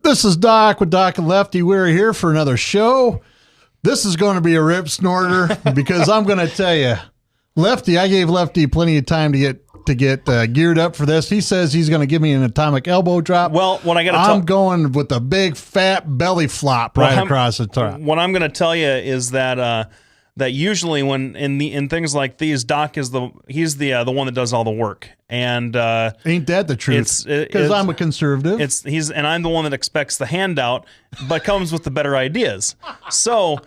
This is Doc with Doc and Lefty. We're here for another show. This is going to be a rip snorter because I'm going to tell you, Lefty, I gave Lefty plenty of time to get geared up for this. He says he's going to give me an atomic elbow drop. Well, what I'm going with a big fat belly flop across the top. What I'm going to tell you is that that usually when in things like these, Doc is the one that does all the work. And ain't that the truth? Because I'm a conservative. And I'm the one that expects the handout, but comes with the better ideas. So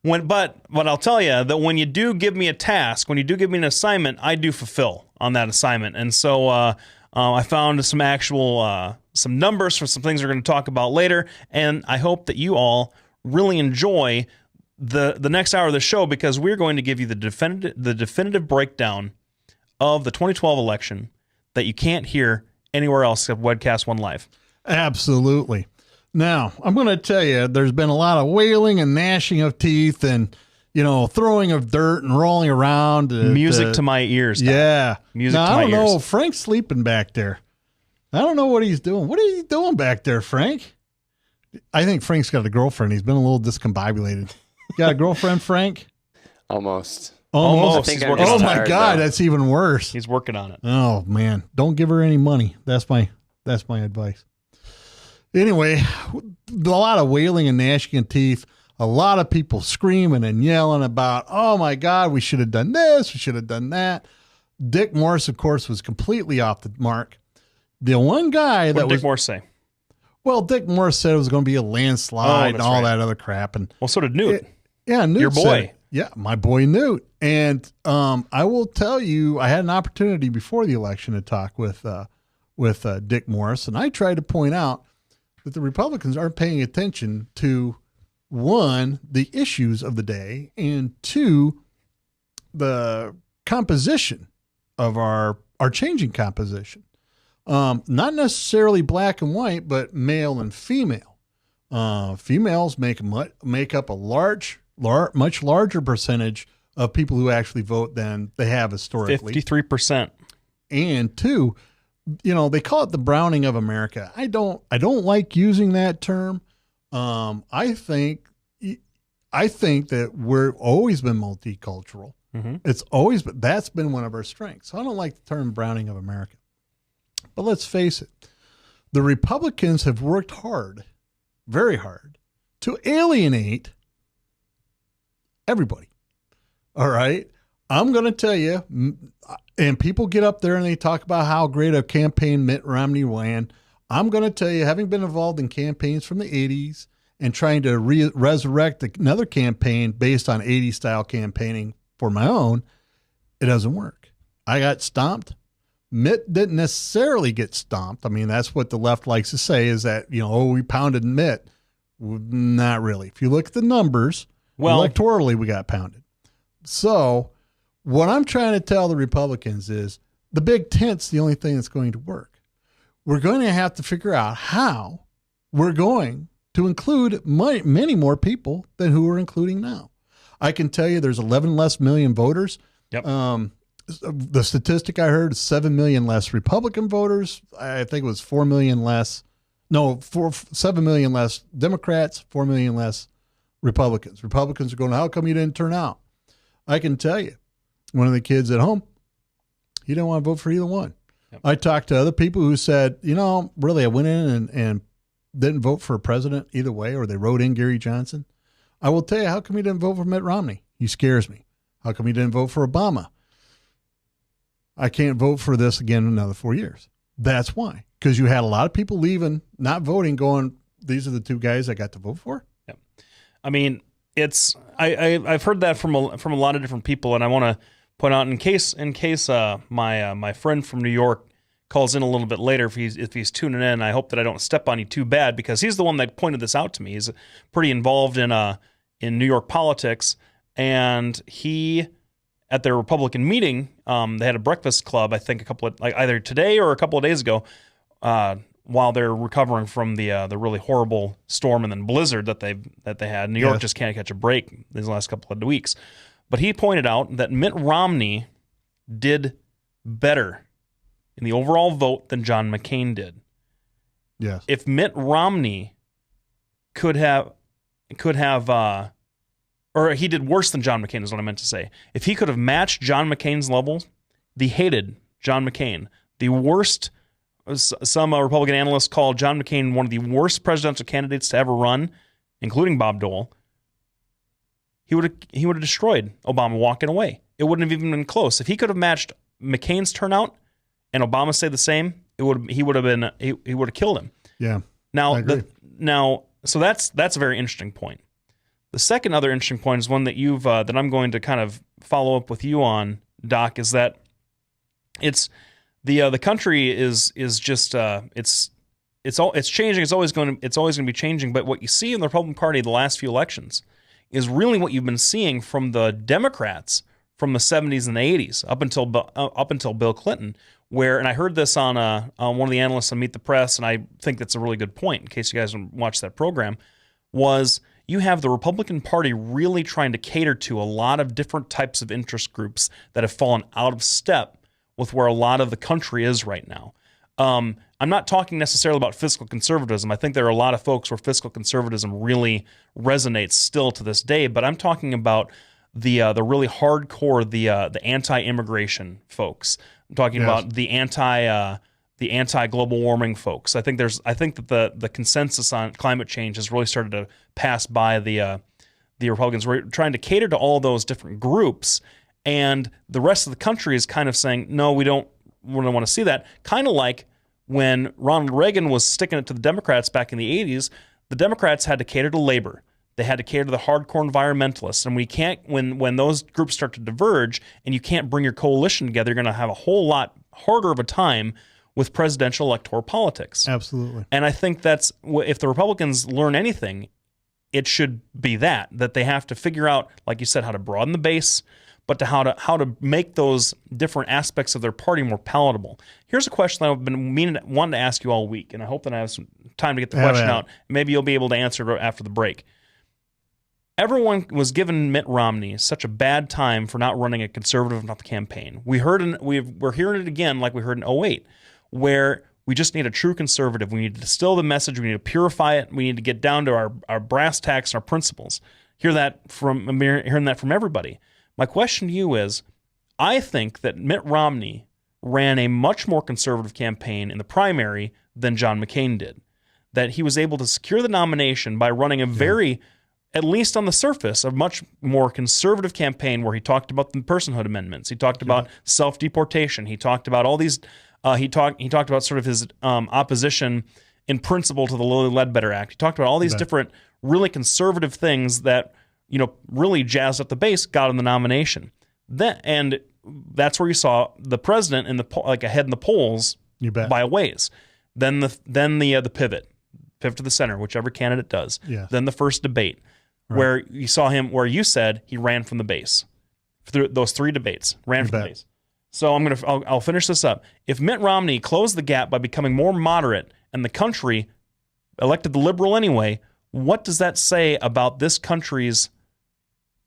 but I'll tell you that when you do give me a task, when you do give me an assignment, I do fulfill on that assignment. And so I found some actual some numbers for some things we're going to talk about later, and I hope that you all really enjoy the next hour of the show, because we're going to give you the definitive breakdown of the 2012 election that you can't hear anywhere else except Wedcast One Live. Absolutely. Now, I'm going to tell you, there's been a lot of wailing and gnashing of teeth and, throwing of dirt and rolling around. Music to my ears. Tom. Yeah. Music now, to my ears. I don't know. Frank's sleeping back there. I don't know what he's doing. What are you doing back there, Frank? I think Frank's got a girlfriend. He's been a little discombobulated. You got a girlfriend, Frank? Almost. I think oh my God, that's even worse. He's working on it. Oh man, don't give her any money. That's my advice. Anyway, a lot of wailing and gnashing of teeth. A lot of people screaming and yelling about, oh my God, we should have done this, we should have done that. Dick Morris, of course, was completely off the mark. The one guy What did Dick Morris say? Well, Dick Morris said it was going to be a landslide and all that other crap. And well, so did Newt. Newt. Your boy. Yeah, my boy Newt. And I will tell you, I had an opportunity before the election to talk with Dick Morris, and I tried to point out that the Republicans aren't paying attention to, one, the issues of the day, and two, the composition of our changing composition. Not necessarily black and white, but male and female. Females make up a much larger percentage of people who actually vote than they have historically. 53%. And two, they call it the browning of America. I don't like using that term. I think that we've always been multicultural. Mm-hmm. That's been one of our strengths. So I don't like the term browning of America. But let's face it, the Republicans have worked hard, very hard, to alienate everybody. All right. I'm going to tell you, and people get up there and they talk about how great a campaign Mitt Romney ran. I'm going to tell you, having been involved in campaigns from the 80s and trying to resurrect another campaign based on 80s style campaigning for my own, it doesn't work. I got stomped. Mitt didn't necessarily get stomped. I mean, that's what the left likes to say, is that, we pounded Mitt. Not really. If you look at the numbers, electorally, we got pounded. So what I'm trying to tell the Republicans is the big tent's the only thing that's going to work. We're going to have to figure out how we're going to include many more people than who we're including now. I can tell you there's 11 less million voters. Yep. The statistic I heard is 7 million less Republican voters. I think it was 4 million less. No, 7 million less Democrats, 4 million less Republicans. Republicans are going, how come you didn't turn out? I can tell you, one of the kids at home, he didn't want to vote for either one. Yep. I talked to other people who said, really, I went in and didn't vote for a president either way, or they wrote in Gary Johnson. I will tell you, how come you didn't vote for Mitt Romney? He scares me. How come you didn't vote for Obama? I can't vote for this again in another 4 years. That's why. Because you had a lot of people leaving, not voting, going, these are the two guys I got to vote for. Yep. I mean, I've heard that from a lot of different people, and I want to point out, in case my friend from New York calls in a little bit later, if he's tuning in, I hope that I don't step on you too bad, because he's the one that pointed this out to me. He's pretty involved in New York politics, and he, at their Republican meeting, they had a breakfast club, I think either today or a couple of days ago, while they're recovering from the really horrible storm and then blizzard that they had. New York just can't catch a break these last couple of weeks. But he pointed out that Mitt Romney did better in the overall vote than John McCain did. Yes. If Mitt Romney could have, or he did worse than John McCain is what I meant to say. If he could have matched John McCain's levels, the hated John McCain, the worst, some Republican analysts call John McCain one of the worst presidential candidates to ever run, including Bob Dole, he would have destroyed Obama walking away. It wouldn't have even been close. If he could have matched McCain's turnout and Obama stayed the same, he would have killed him. Yeah. Now, so that's a very interesting point. The second other interesting point is one that you've that I'm going to kind of follow up with you on, Doc, is that it's the country is just it's changing. It's always going to be changing. But what you see in the Republican Party the last few elections is really what you've been seeing from the Democrats from the 70s and the 80s up until Bill Clinton. And I heard this on one of the analysts on Meet the Press, and I think that's a really good point. In case you guys watched that program, was you have the Republican Party really trying to cater to a lot of different types of interest groups that have fallen out of step with where a lot of the country is right now. I'm not talking necessarily about fiscal conservatism. I think there are a lot of folks where fiscal conservatism really resonates still to this day, but I'm talking about the really hardcore, the anti-immigration folks. I'm talking about the anti-global warming folks. I think that the consensus on climate change has really started to pass by the Republicans. We're trying to cater to all those different groups, and the rest of the country is kind of saying, no, we don't want to see that. Kind of like when Ronald Reagan was sticking it to the Democrats back in the 80s, the Democrats had to cater to labor. They had to cater to the hardcore environmentalists. And we can't, when those groups start to diverge and you can't bring your coalition together, you're going to have a whole lot harder of a time with presidential electoral politics. Absolutely. And I think that's, if the Republicans learn anything, it should be that they have to figure out, like you said, how to broaden the base, but how to make those different aspects of their party more palatable. Here's a question that I've been wanting to ask you all week, and I hope that I have some time to get the question out. Maybe you'll be able to answer it after the break. Everyone was giving Mitt Romney such a bad time for not running a conservative enough campaign. We're hearing it again, like we heard in 2008, where we just need a true conservative. We need to distill the message. We need to purify it. We need to get down to our brass tacks and our principles. Hearing that from everybody. My question to you is, I think that Mitt Romney ran a much more conservative campaign in the primary than John McCain did. That he was able to secure the nomination by running a very, at least on the surface, a much more conservative campaign where he talked about the personhood amendments. He talked about self-deportation. He talked about all these, he talked about sort of his opposition in principle to the Lilly Ledbetter Act. He talked about all these different really conservative things that, really jazzed up the base, got him the nomination. And that's where you saw the president in ahead in the polls by a ways. Then the pivot to the center, whichever candidate does. Yeah. Then the first debate, where you saw him, where you said he ran from the base. Through those three debates, ran from the base. So I'll finish this up. If Mitt Romney closed the gap by becoming more moderate, and the country elected the liberal anyway, what does that say about this country's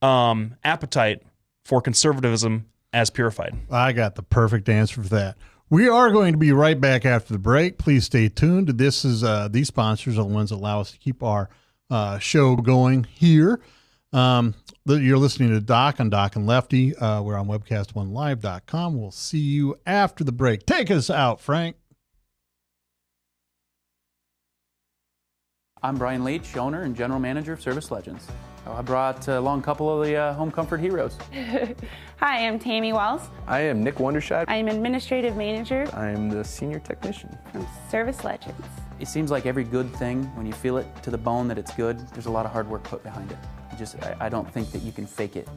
appetite for conservatism as purified? I got the perfect answer for that. We are going to be right back after the break. Please stay tuned. This is these sponsors are the ones that allow us to keep our show going here. You're listening to Doc on Doc and Lefty. We're on webcast1live.com. We'll see you after the break. Take us out, Frank. I'm Brian Leach, owner and general manager of Service Legends. I brought along a couple of the home comfort heroes. Hi, I'm Tammy Wells. I am Nick Wondershad. I'm administrative manager. I'm the senior technician from Service Legends. It seems like every good thing, when you feel it to the bone that it's good, there's a lot of hard work put behind it. I don't think that you can fake it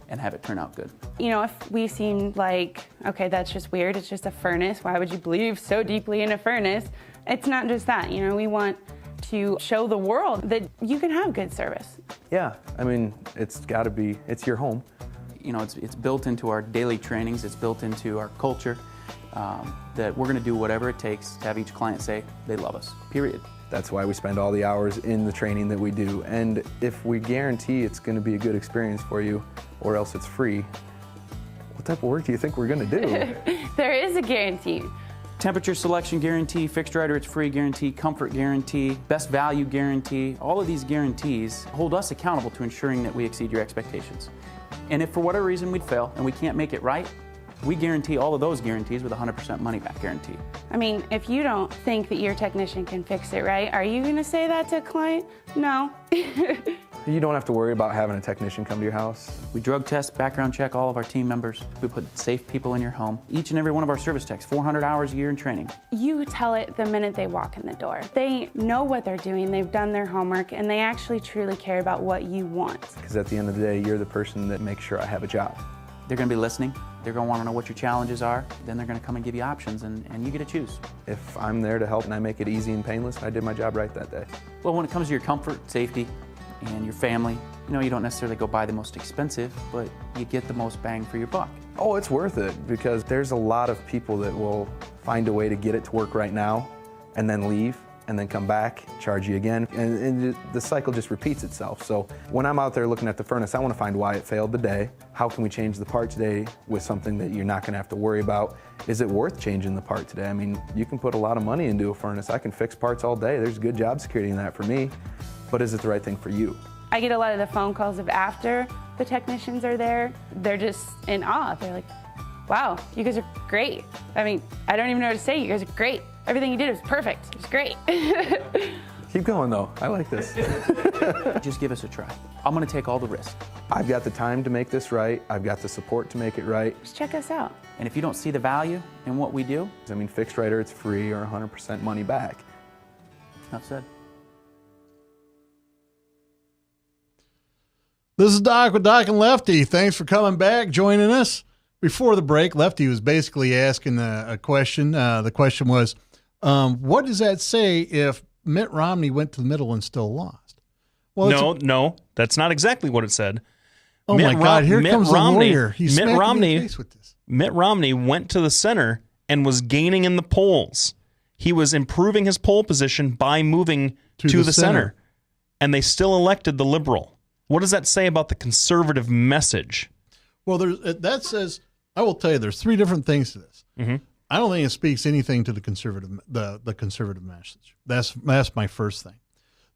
and have it turn out good. If we seemed like, okay, that's just weird, it's just a furnace, why would you believe so deeply in a furnace? It's not just that, we want to show the world that you can have good service. Yeah, it's got to be, it's your home. It's built into our daily trainings, it's built into our culture, that we're going to do whatever it takes to have each client say they love us, period. That's why we spend all the hours in the training that we do. And if we guarantee it's going to be a good experience for you, or else it's free, what type of work do you think we're going to do? There is a guarantee. Temperature selection guarantee, fixed right or it's free guarantee, comfort guarantee, best value guarantee. All of these guarantees hold us accountable to ensuring that we exceed your expectations. And if for whatever reason we'd fail and we can't make it right, we guarantee all of those guarantees with a 100% money back guarantee. I mean, if you don't think that your technician can fix it right, are you going to say that to a client? No. You don't have to worry about having a technician come to your house. We drug test, background check all of our team members. We put safe people in your home. Each and every one of our service techs, 400 hours a year in training. You tell it the minute they walk in the door. They know what they're doing, they've done their homework, and they actually truly care about what you want. Because at the end of the day, you're the person that makes sure I have a job. They're going to be listening. They're going to want to know what your challenges are. Then they're going to come and give you options, and you get to choose. If I'm there to help and I make it easy and painless, I did my job right that day. Well, when it comes to your comfort, safety, and your family, you don't necessarily go buy the most expensive, but you get the most bang for your buck. Oh, it's worth it because there's a lot of people that will find a way to get it to work right now and then leave and then come back, charge you again, and the cycle just repeats itself. So when I'm out there looking at the furnace, I want to find why it failed today. How can we change the part today with something that you're not going to have to worry about? Is it worth changing the part today? I mean, you can put a lot of money into a furnace. I can fix parts all day. There's good job security in that for me, but is it the right thing for you? I get a lot of the phone calls of after the technicians are there. They're just in awe. They're like, wow, you guys are great. I mean, I don't even know what to say. You guys are great. Everything you did was perfect. It was great. Keep going though, I like this. Just give us a try. I'm going to take all the risk. I've got the time to make this right. I've got the support to make it right. Just check us out. And if you don't see the value in what we do, I mean, fixed right or it's free or 100% money back. enough said. This is Doc with Doc and Lefty. Thanks for coming back, joining us. Before the break, Lefty was basically asking a question. The question was, what does that say if Mitt Romney went to the middle and still lost? Well, No, that's not exactly what it said. Oh my God! Here comes the lawyer. He's Mitt Romney. Me in the face with this. Mitt Romney went to the center and was gaining in the polls. He was improving his poll position by moving to the center, and they still elected the liberal. What does that say about the conservative message? Well, that says, I will tell you, there's three different things to this. Mm-hmm. I don't think it speaks anything to the conservative message. That's my first thing.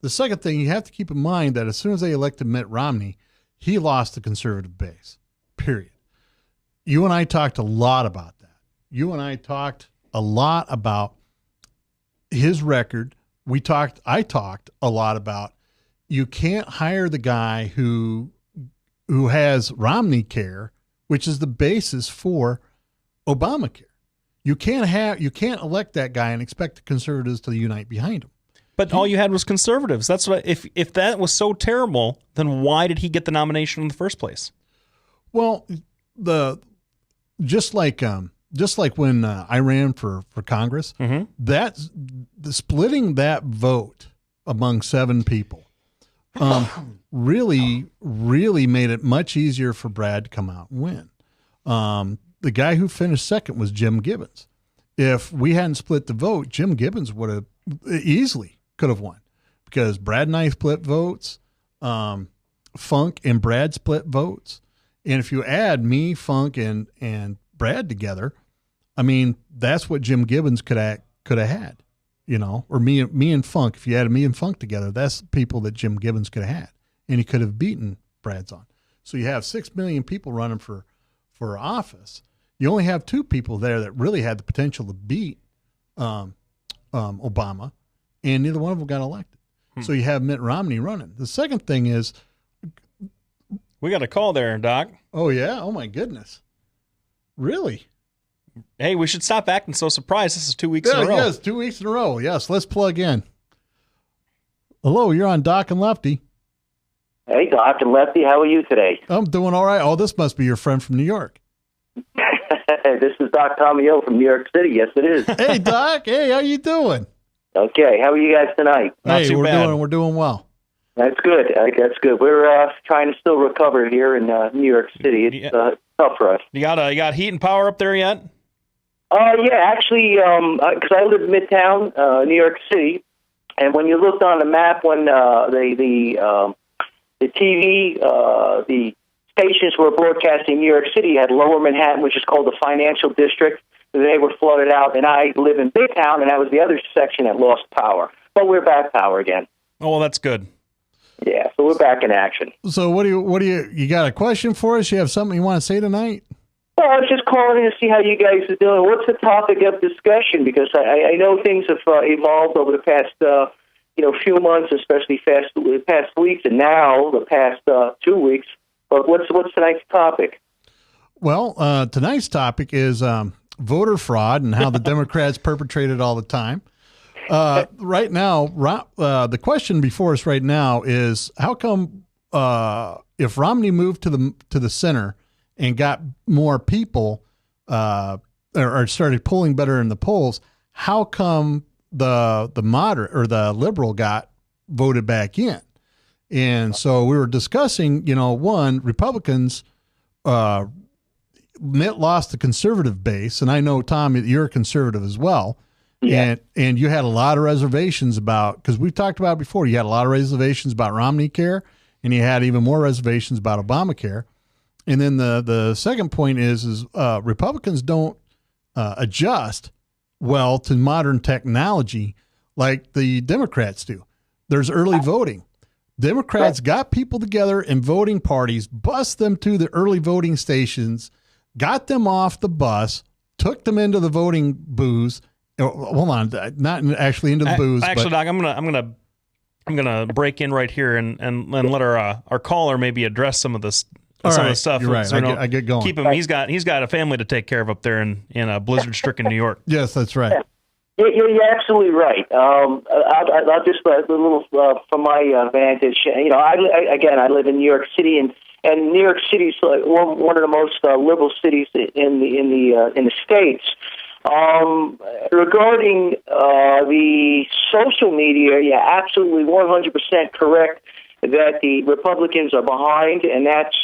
The second thing, you have to keep in mind that as soon as they elected Mitt Romney, he lost the conservative base, period. You and I talked a lot about that. You and I talked a lot about his record. I talked a lot about you can't hire the guy who has Romney care, which is the basis for Obamacare. You can't elect that guy and expect the conservatives to unite behind him. But all you had was conservatives. That's what. If that was so terrible, then why did he get the nomination in the first place? Well, just like when I ran for Congress, Mm-hmm. that's the splitting that vote among 7 people. Really made it much easier for Brad to come out and win. The guy who finished second was Jim Gibbons. If we hadn't split the vote, Jim Gibbons would have easily could have won because Brad and I split votes. Funk and Brad split votes. And if you add me, Funk, and Brad together, I mean, that's what Jim Gibbons could have had. Or me and Funk. If you added me and Funk together, that's the people that Jim Gibbons could have had, and he could have beaten Brad's on. So you have 6 million people running for office. You only have 2 people there that really had the potential to beat Obama, and neither one of them got elected. So you have Mitt Romney running. The second thing is, We got a call there, Doc. oh yeah, oh my goodness, really? Hey, we should stop acting so surprised. This is 2 weeks in a row. Yes, 2 weeks in a row. Yes, let's plug in. Hello, you're on Doc and Lefty. Hey, Doc and Lefty, how are you today? I'm doing all right. Oh, this must be your friend from New York. This is Doc Tomio from New York City. Yes, it is. Hey, Doc. Hey, how you doing? Okay, how are you guys tonight? Not too bad. We're doing well. That's good. That's good. We're trying to still recover here in New York City. It's tough for us. You got heat and power up there yet? Yeah, actually, because I live in Midtown, New York City, and when you looked on the map when the TV, the stations were broadcasting New York City, you had Lower Manhattan, which is called the Financial District, they were flooded out, and I live in Big Town, and that was the other section that lost power. But we're back power again. Oh, well, that's good. Yeah, so we're back in action. So what do you got a question for us? You have something you want to say tonight? Well, I was just calling in to see how you guys are doing. What's the topic of discussion? Because I know things have evolved over the past few months, especially the past weeks, and now the past 2 weeks. But what's tonight's topic? Well, tonight's topic is voter fraud and how the Democrats perpetrate it all the time. Right now, the question before us right now is how come if Romney moved to the center and got more people or started polling better in the polls, how come the moderate or the liberal got voted back in? And so we were discussing, one, Republicans lost the conservative base, and I know, Tom, you're a conservative as well. Yeah. And you had a lot of reservations about, because we've talked about it before, you had a lot of reservations about Romney Care, and you had even more reservations about Obamacare. And then the second point is Republicans don't adjust well to modern technology like the Democrats do. There's early voting. Democrats got people together in voting parties, bust them to the early voting stations, got them off the bus, took them into the voting booths. Hold on, not actually into the booths. Actually, but, Doc, I'm gonna break in right here and let our caller maybe address some of this. Some of the stuff. You're right. So, I get going. Keep him. He's got a family to take care of up there in blizzard-stricken New York. Yes, that's right. Yeah, you're absolutely right. I'll just a little from my vantage. I live in New York City, and New York City is one of the most liberal cities in the states. Regarding the social media, yeah, absolutely 100% correct that the Republicans are behind, and that's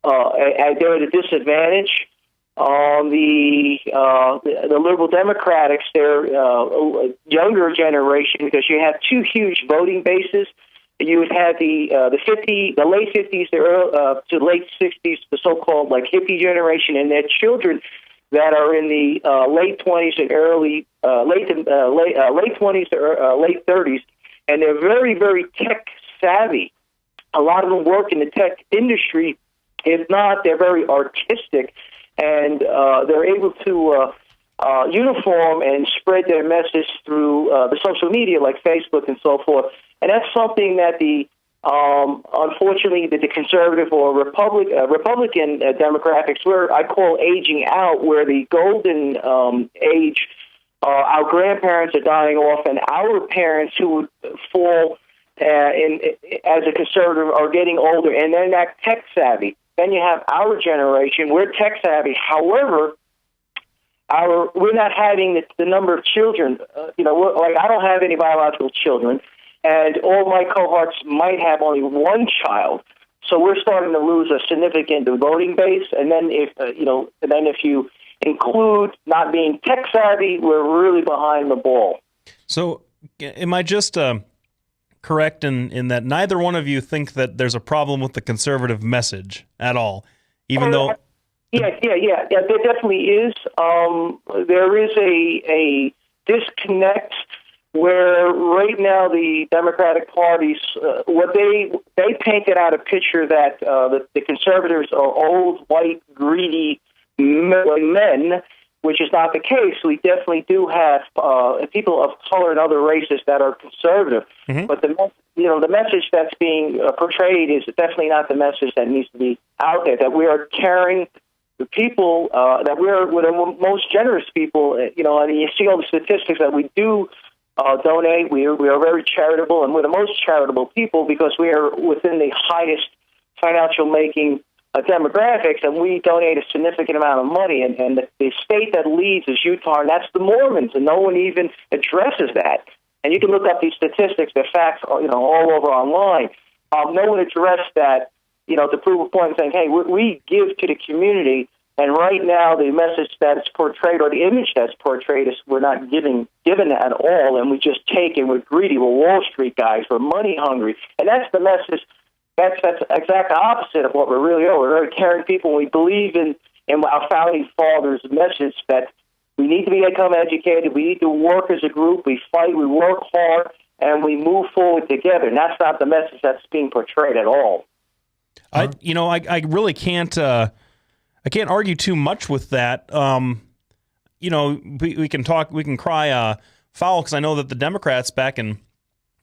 they're at a disadvantage. The liberal Democrats, they're a younger generation because you have two huge voting bases. You would have the late 50s to late 60s, the so-called like hippie generation, and their children that are in the late 20s and late 20s to late 30s, and they're very, very tech savvy. A lot of them work in the tech industry. If not, they're very artistic, and they're able to uniform and spread their message through the social media like Facebook and so forth. And that's something that unfortunately, the conservative or Republican demographics, where I call aging out, where the golden age, our grandparents are dying off, and our parents who would fall as a conservative are getting older, and they're not tech savvy. Then you have our generation. We're tech savvy. However, we're not having the number of children. I don't have any biological children, and all my cohorts might have only one child. So we're starting to lose a significant voting base. And then if you include not being tech savvy, we're really behind the ball. So, am I just correct in that neither one of you think that there's a problem with the conservative message at all, even though? Yeah, there definitely is. There is a disconnect where right now the Democratic parties, what they painted out a picture that the conservatives are old, white, greedy men, which is not the case. We definitely do have people of color and other races that are conservative, but the message that's being portrayed is definitely not the message that needs to be out there. That we are caring the people, that we're the most generous people. And you see all the statistics that we do donate. We are very charitable, and we're the most charitable people because we are within the highest financial making demographics, and we donate a significant amount of money. And the state that leads is Utah, and that's the Mormons, and no one even addresses that. And you can look up these statistics; they're facts, all over online. No one addressed that, to prove a point, saying, "Hey, we give to the community." And right now, the message that's portrayed, or the image that's portrayed, is we're not given at all, and we just take, and we're greedy. We're Wall Street guys. We're money hungry, and that's the message. That's the exact opposite of what we really are. We're very caring people. We believe in our founding fathers' message that We need to become educated. We need to work as a group. We fight. We work hard, and we move forward together. And that's not the message that's being portrayed at all. I really can't. I can't argue too much with that. We can talk. We can cry foul, because I know that the Democrats back in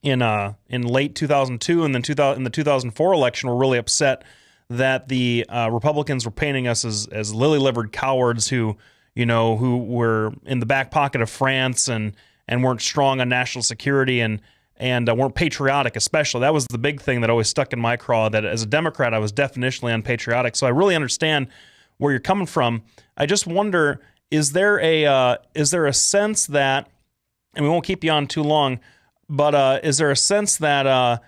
late 2002 and then in the 2004 election were really upset that the Republicans were painting us as lily-livered cowards who were in the back pocket of France and weren't strong on national security and weren't patriotic, especially. That was the big thing that always stuck in my craw, that as a Democrat, I was definitionally unpatriotic. So I really understand where you're coming from. I just wonder, is there a sense that, and we won't keep you on too long, but is there a sense that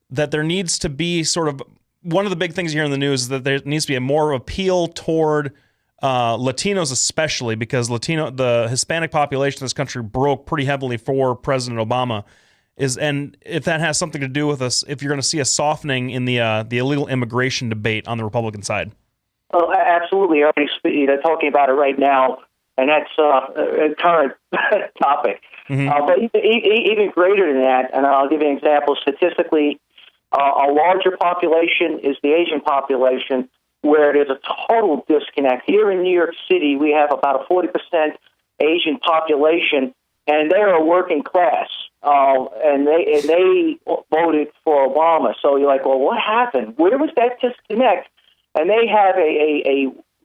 that there needs to be sort of, one of the big things you hear in the news is that there needs to be a more appeal toward Latinos, especially because the Hispanic population of this country broke pretty heavily for President Obama. And if that has something to do with us, if you're going to see a softening in the illegal immigration debate on the Republican side. Oh, absolutely. I'm already talking about it right now, and that's a current topic. Mm-hmm. But even greater than that, and I'll give you an example. Statistically, a larger population is the Asian population, where there's a total disconnect. Here in New York City, we have about a 40% Asian population, and they're a working class, and they voted for Obama. So you're like, well, what happened? Where was that disconnect? And they have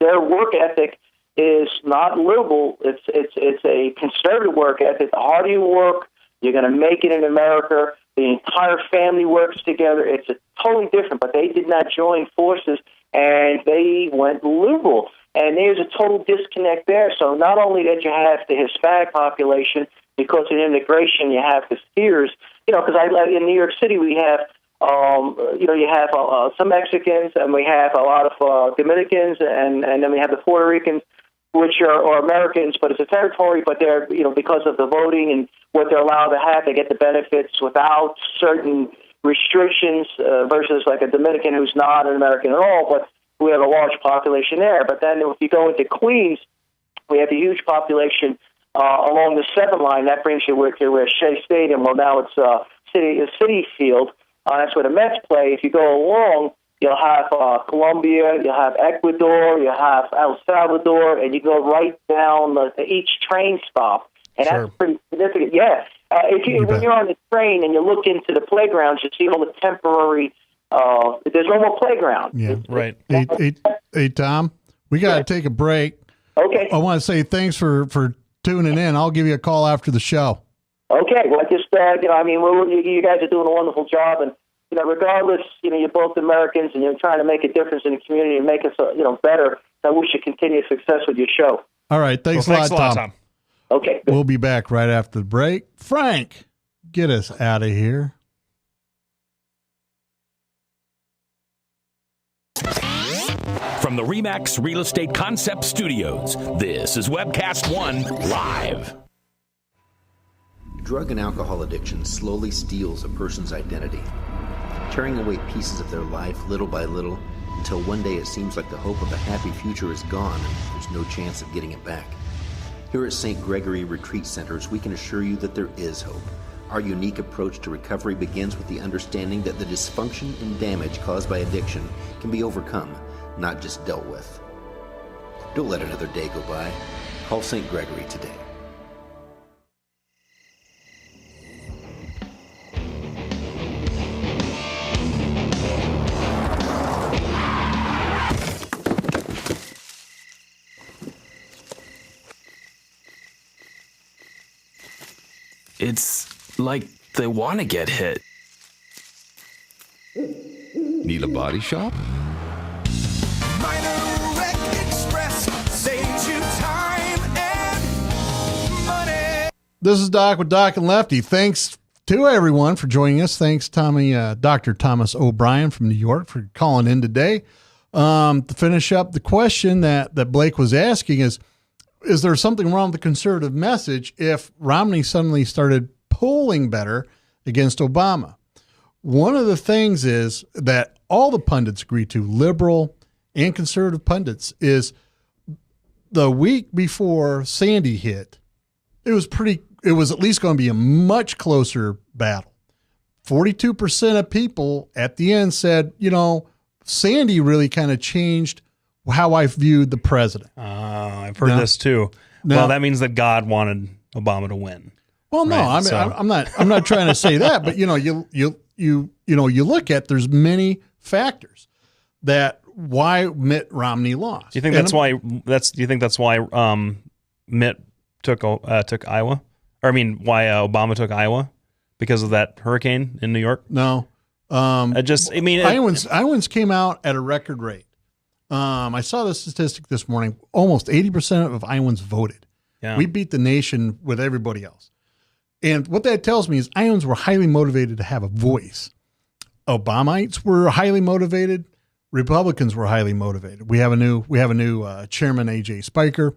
their work ethic is not liberal. It's a conservative work ethic. The harder you work, you're going to make it in America. The entire family works together. It's totally different, but they did not join forces, and they went liberal. And there's a total disconnect there. So not only that you have the Hispanic population, because in immigration you have the fears, because in New York City we have, you have some Mexicans, and we have a lot of Dominicans, and then we have the Puerto Ricans, which are Americans, but it's a territory, but they're, because of the voting and what they're allowed to have, they get the benefits without certain restrictions versus like a Dominican who's not an American at all, but we have a large population there. But then if you go into Queens, we have a huge population along the 7 line. That brings you to Shea Stadium. Well, now it's City Field. That's where the Mets play. If you go along, you'll have Colombia, you'll have Ecuador, you'll have El Salvador, and you go right down to each train stop. And Sure. That's pretty significant. Yeah. When you're on the train and you look into the playgrounds, you see all the temporary, there's no more playground. Yeah. Right. Hey, Tom, we got to take a break. Okay. I want to say thanks for tuning in. I'll give you a call after the show. Okay. Well, just, you guys are doing a wonderful job. And, regardless, you're both Americans and you're trying to make a difference in the community and make us, better. I wish you continued success with your show. All right. Thanks a lot, Tom. Okay. We'll be back right after the break. Frank, get us out of here. From the RE/MAX Real Estate Concept Studios, this is Webcast One Live. Drug and alcohol addiction slowly steals a person's identity, tearing away pieces of their life little by little until one day it seems like the hope of a happy future is gone and there's no chance of getting it back. Here at St. Gregory Retreat Centers, we can assure you that there is hope. Our unique approach to recovery begins with the understanding that the dysfunction and damage caused by addiction can be overcome, not just dealt with. Don't let another day go by. Call St. Gregory today. It's like they want to get hit. Need a body shop? Minor Wreck Express saves you time and money. This is Doc with Doc and Lefty. Thanks to everyone for joining us. Thanks, Dr. Thomas O'Brien from New York, for calling in today. To finish up the question that Blake was asking is there something wrong with the conservative message if Romney suddenly started polling better against Obama? One of the things is that all the pundits agree to, liberal and conservative pundits, is the week before Sandy hit, it was at least going to be a much closer battle. 42% of people at the end said, Sandy really kind of changed how I viewed the president. I've heard this too. Well, that means that God wanted Obama to win. Well, no, right? I'm not trying to say that, but you look at, there's many factors that why Mitt Romney lost. Do you think that's why Mitt took Iowa? Or why Obama took Iowa? Because of that hurricane in New York? No. Iowans came out at a record rate. I saw the statistic this morning. Almost 80% of Iowans voted. Yeah. We beat the nation with everybody else. And what that tells me is Iowans were highly motivated to have a voice. Obamites were highly motivated. Republicans were highly motivated. We have a new chairman, AJ Spiker,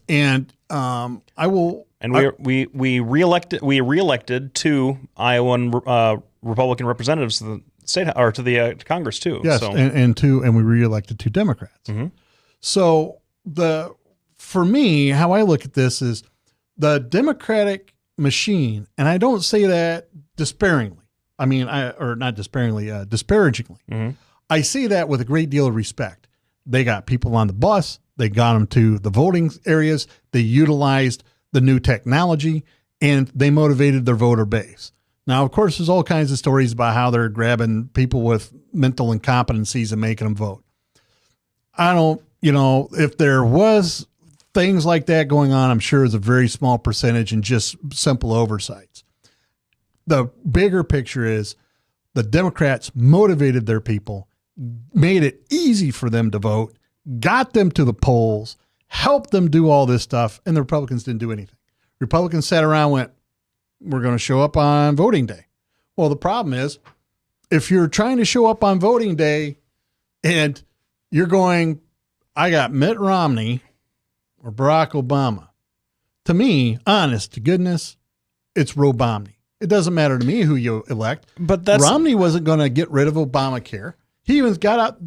and I will. And we reelected two Iowan Republican representatives to the state or to the Congress too. Yes, so. and we reelected two Democrats. So for me, how I look at this is the Democratic machine, and I don't say that disparagingly. Disparagingly. I see that with a great deal of respect. They got people on the bus. They got them to the voting areas. They utilized the new technology, and they motivated their voter base. Now, of course, there's all kinds of stories about how they're grabbing people with mental incompetencies and making them vote. I don't, if there was things like that going on, I'm sure it's a very small percentage and just simple oversights. The bigger picture is the Democrats motivated their people, made it easy for them to vote, got them to the polls, helped them do all this stuff, and the Republicans didn't do anything. Republicans sat around and went, we're going to show up on voting day. Well, the problem is, if you're trying to show up on voting day and you're going, I got Mitt Romney or Barack Obama, to me, honest to goodness, it's Romney. It doesn't matter to me who you elect. But Romney wasn't going to get rid of Obamacare. He even got out.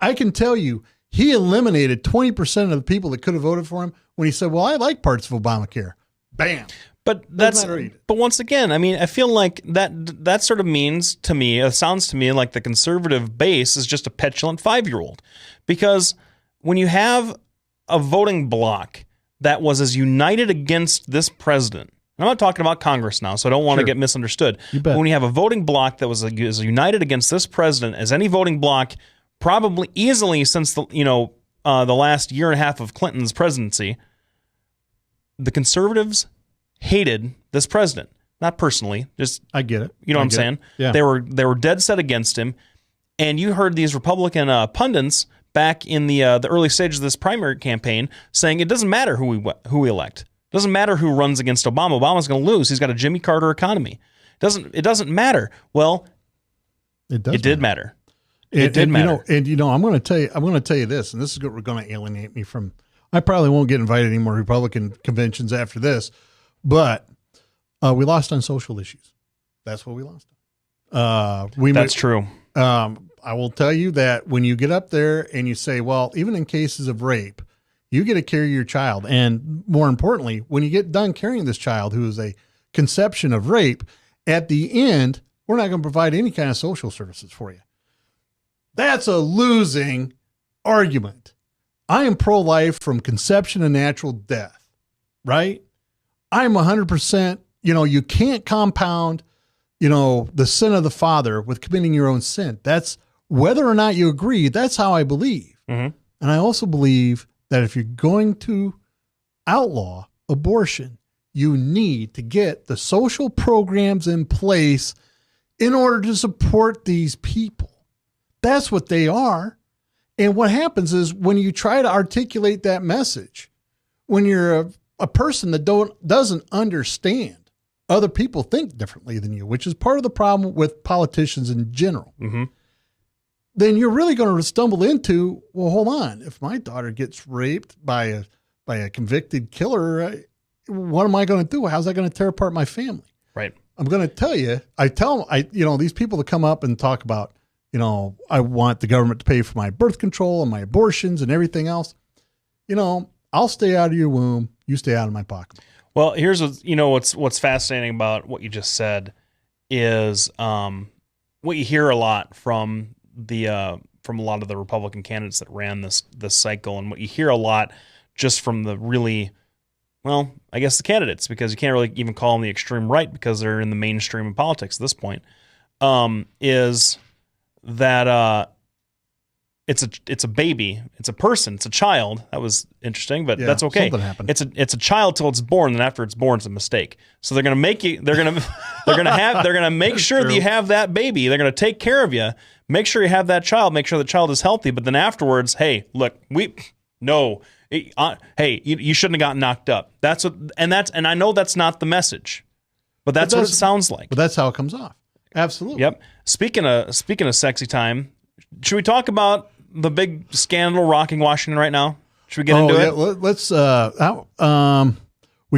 I can tell you, he eliminated 20% of the people that could have voted for him when he said, well, I like parts of Obamacare. Bam. But once again, I feel like that sort of means to me, it sounds to me like the conservative base is just a petulant 5-year-old, because when you have a voting bloc that was as united against this president, I'm not talking about Congress now, so I don't want to get misunderstood. But when you have a voting bloc that was as united against this president as any voting bloc, probably easily since the last year and a half of Clinton's presidency, the conservatives hated this president. Not personally, just I get it. You know what I'm saying? Yeah. They were dead set against him, and you heard these Republican pundits back in the early stages of this primary campaign saying it doesn't matter who we elect. It doesn't matter who runs against Obama. Obama's going to lose. He's got a Jimmy Carter economy. It doesn't matter. Well, it did matter. It did matter. I'm going to tell you this, and this is what we're going to alienate me from. I probably won't get invited to any more Republican conventions after this, but we lost on social issues. That's what we lost on. That's true. I will tell you that when you get up there and you say, well, even in cases of rape, you get to carry your child. And more importantly, when you get done carrying this child who is a conception of rape, at the end, we're not going to provide any kind of social services for you. That's a losing argument. I am pro-life from conception to natural death, right? I'm 100%, you can't compound, the sin of the father with committing your own sin. That's whether or not you agree. That's how I believe. And I also believe that if you're going to outlaw abortion, you need to get the social programs in place in order to support these people. That's what they are. And what happens is when you try to articulate that message, when you're a person that doesn't understand other people think differently than you, which is part of the problem with politicians in general, then you're really going to stumble into, well, hold on. If my daughter gets raped by a convicted killer, what am I going to do? How's that going to tear apart my family? Right. I'm going to tell you, these people that come up and talk about, I want the government to pay for my birth control and my abortions and everything else. I'll stay out of your womb. You stay out of my pocket. Well, here's what's fascinating about what you just said is what you hear a lot from a lot of the Republican candidates that ran this cycle, and what you hear a lot just from the really, well, I guess the candidates, because you can't really even call them the extreme right because they're in the mainstream of politics at this point, is that it's a baby, it's a person, it's a child. That was interesting, but that's okay. Something happened. It's a child till it's born, and after it's born, it's a mistake. So they're gonna make you. They're gonna make sure that you have that baby. They're gonna take care of you. Make sure you have that child. Make sure the child is healthy. But then afterwards, hey, look, hey, you shouldn't have gotten knocked up. And I know that's not the message, but that's what it sounds like. But that's how it comes off. Absolutely. Yep. Speaking of sexy time, should we talk about the big scandal rocking Washington right now? Should we get into it? Let's. We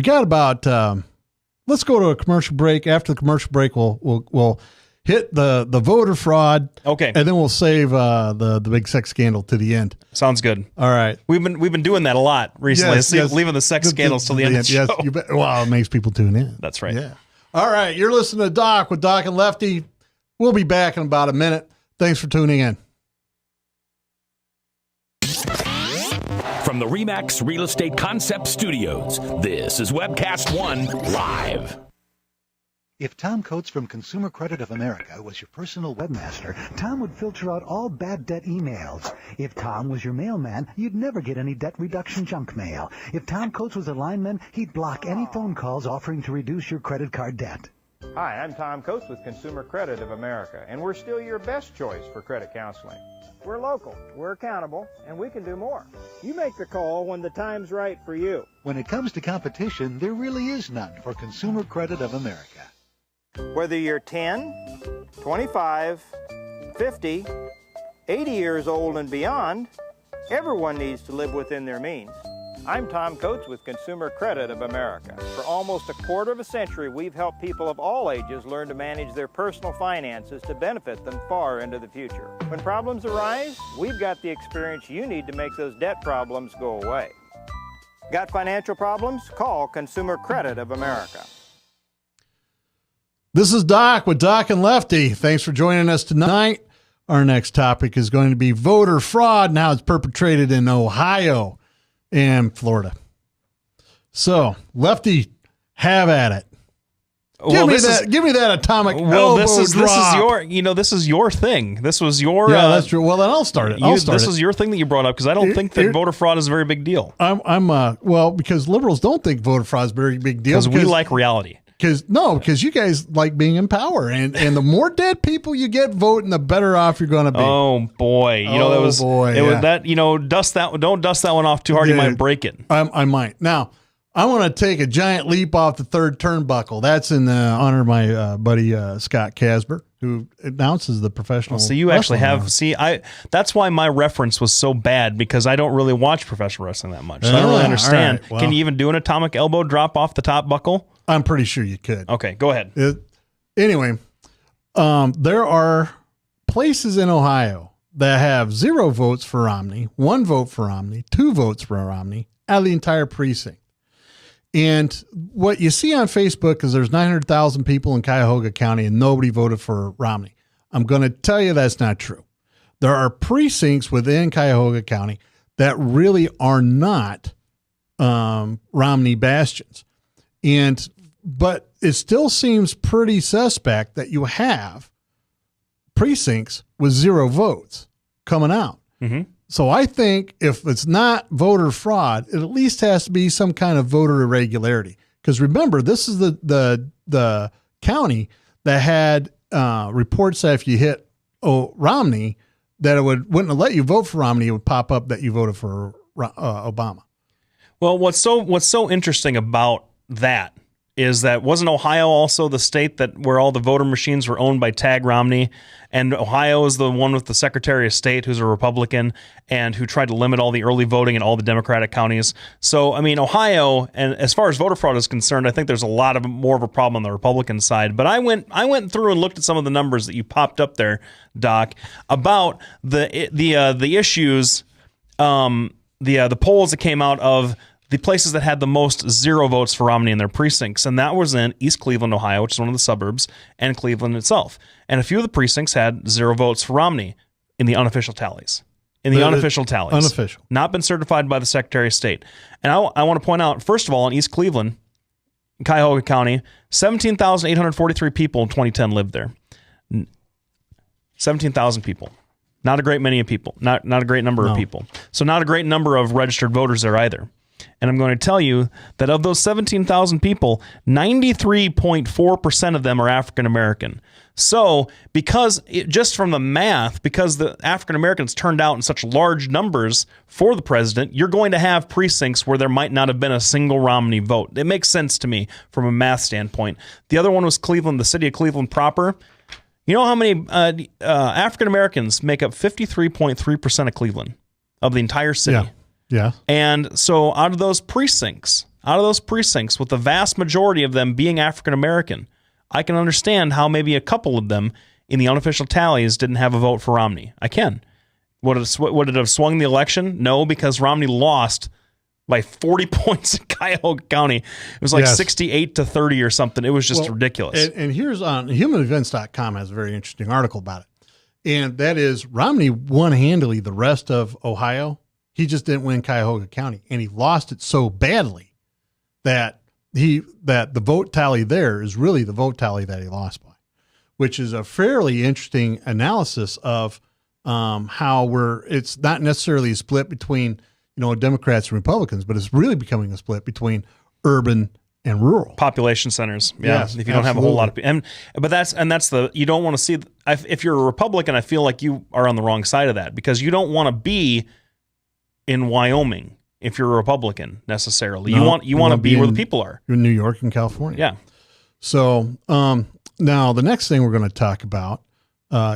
got about. Let's go to a commercial break. After the commercial break, we'll hit the voter fraud. Okay, and then we'll save the big sex scandal to the end. Sounds good. All right. We've been doing that a lot recently. Yes. Leaving the sex scandals till the end of the show. Yes, you bet. Well, it makes people tune in. That's right. Yeah. All right. You're listening to Doc with Doc and Lefty. We'll be back in about a minute. Thanks for tuning in. From the RE/MAX Real Estate Concept Studios, this is Webcast One Live. If Tom Coates from Consumer Credit of America was your personal webmaster, Tom would filter out all bad debt emails. If Tom was your mailman, you'd never get any debt reduction junk mail. If Tom Coates was a lineman, he'd block any phone calls offering to reduce your credit card debt. Hi, I'm Tom Coates with Consumer Credit of America, and we're still your best choice for credit counseling. We're local, we're accountable, and we can do more. You make the call when the time's right for you. When it comes to competition, there really is none for Consumer Credit of America. Whether you're 10, 25, 50, 80 years old and beyond, everyone needs to live within their means. I'm Tom Coates with Consumer Credit of America. For almost a quarter of a century, we've helped people of all ages learn to manage their personal finances to benefit them far into the future. When problems arise, we've got the experience you need to make those debt problems go away. Got financial problems? Call Consumer Credit of America. This is Doc with Doc and Lefty. Thanks for joining us tonight. Our next topic is going to be voter fraud. Now it's perpetrated in Ohio and Florida. So, Lefty, have at it. Give me that atomic elbow this is drop. this is your thing. This was your that's true. Well, then I'll start it. This is your thing that you brought up because I don't think that voter fraud is a very big deal. Because liberals don't think voter fraud is a very big deal because we like reality. Because you guys like being in power, and the more dead people you get voting, the better off you're going to be. Oh boy, don't dust that one off too hard. You might break it. I might. Now I want to take a giant leap off the third turnbuckle. That's in honor of my buddy Scott Casper, who announces the professional. So you actually have that's why my reference was so bad, because I don't really watch professional wrestling that much. So I don't really understand. Right, well, can you even do an atomic elbow drop off the top buckle? I'm pretty sure you could. Okay, go ahead. Anyway, there are places in Ohio that have 0 votes for Romney, 1 vote for Romney, 2 votes for Romney out of the entire precinct. And what you see on Facebook is there's 900,000 people in Cuyahoga County and nobody voted for Romney. I'm going to tell you that's not true. There are precincts within Cuyahoga County that really are not Romney bastions. But it still seems pretty suspect that you have precincts with 0 votes coming out. Mm-hmm. So I think if it's not voter fraud, it at least has to be some kind of voter irregularity. Because remember, this is the county that had reports that if you hit Romney, that it wouldn't have let you vote for Romney. It would pop up that you voted for Obama. Well, what's so interesting about that is that wasn't Ohio also the state where all the voter machines were owned by Tag Romney, and Ohio is the one with the Secretary of State who's a Republican and who tried to limit all the early voting in all the Democratic counties. So, I mean, Ohio, and as far as voter fraud is concerned, I think there's a lot of more of a problem on the Republican side. But I went through and looked at some of the numbers that you popped up there, Doc, about the issues. The polls that came out of the places that had the most 0 votes for Romney in their precincts, and that was in East Cleveland, Ohio, which is one of the suburbs, and Cleveland itself. And a few of the precincts had 0 votes for Romney in the unofficial tallies. Unofficial. Not been certified by the Secretary of State. And I want to point out, first of all, in East Cleveland, Cuyahoga County, 17,843 people in 2010 lived there. 17,000 people. Not a great many of people. Not a great number of people. So not a great number of registered voters there either. And I'm going to tell you that of those 17,000 people, 93.4% of them are African American. So just from the math, because the African Americans turned out in such large numbers for the president, you're going to have precincts where there might not have been a single Romney vote. It makes sense to me from a math standpoint. The other one was Cleveland, the city of Cleveland proper. You know how many African Americans make up 53.3% of Cleveland, of the entire city? Yeah. And so out of those precincts, with the vast majority of them being African American, I can understand how maybe a couple of them in the unofficial tallies didn't have a vote for Romney. I can. Would it have swung the election? No, because Romney lost by 40 points in Cuyahoga County. It was like 68-30 or something. It was just ridiculous. And here's on humanevents.com has a very interesting article about it. And that is Romney won handily the rest of Ohio. He just didn't win Cuyahoga County. And he lost it so badly that the vote tally there is really the vote tally that he lost by, which is a fairly interesting analysis of how it's not necessarily a split between Democrats and Republicans, but it's really becoming a split between urban and rural population centers. Yeah, yes, if you don't have a whole lot of people, you don't want to see. If you're a Republican, I feel like you are on the wrong side of that because you don't want to be in Wyoming if you're a Republican necessarily. No, you want to be where the people are. You're in New York and California. Yeah. So now the next thing we're going to talk about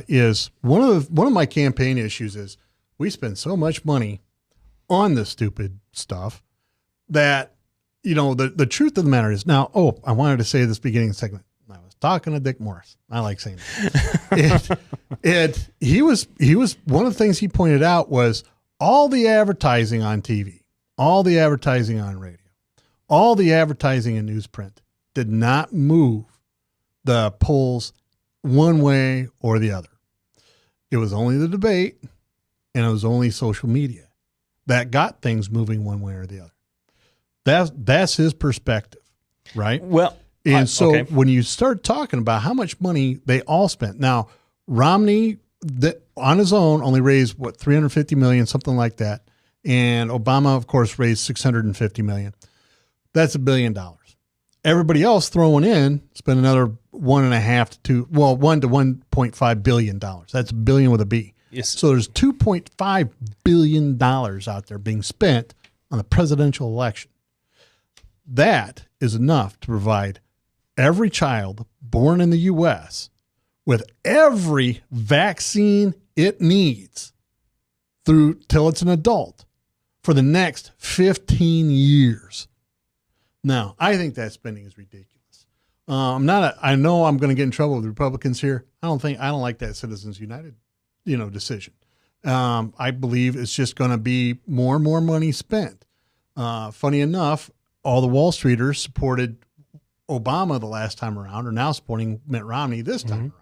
is one of my campaign issues is we spend so much money on this stupid stuff that, the truth of the matter is now, I wanted to say this beginning segment. I was talking to Dick Morris. I like saying that. He was one of the things he pointed out was all the advertising on TV, all the advertising on radio, all the advertising in newsprint did not move the polls one way or the other. It was only the debate and it was only social media that got things moving one way or the other. That's his perspective, right? Well, and so when you start talking about how much money they all spent, now Romney on his own only raised $350 million, something like that, and Obama, of course, raised $650 million. That's $1 billion. Everybody else throwing in spent another $1 to $1.5 billion. That's $1 billion with a B. Yes. So there's $2.5 billion out there being spent on the presidential election. That is enough to provide every child born in the U.S. with every vaccine it needs till it's an adult for the next 15 years. Now, I think that spending is ridiculous. I know I'm going to get in trouble with Republicans here. I don't like that Citizens United decision. I believe it's just going to be more and more money spent. Funny enough, all the Wall Streeters supported Obama the last time around are now supporting Mitt Romney this time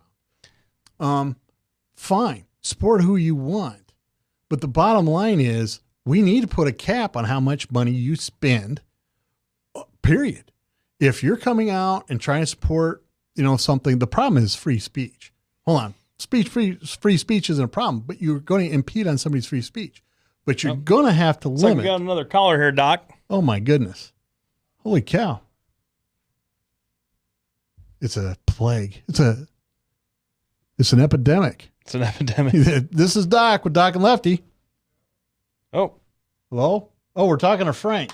around. Fine, support who you want. But the bottom line is we need to put a cap on how much money you spend, period. If you're coming out and trying to support, something, the problem is free speech. Hold on. Free speech isn't a problem, but you're going to impede on somebody's free speech. But you're going to have to limit. We got another caller here, Doc. Oh my goodness! Holy cow! It's a plague. It's an epidemic. It's an epidemic. This is Doc with Doc and Lefty. Oh, hello. Oh, we're talking to Frank.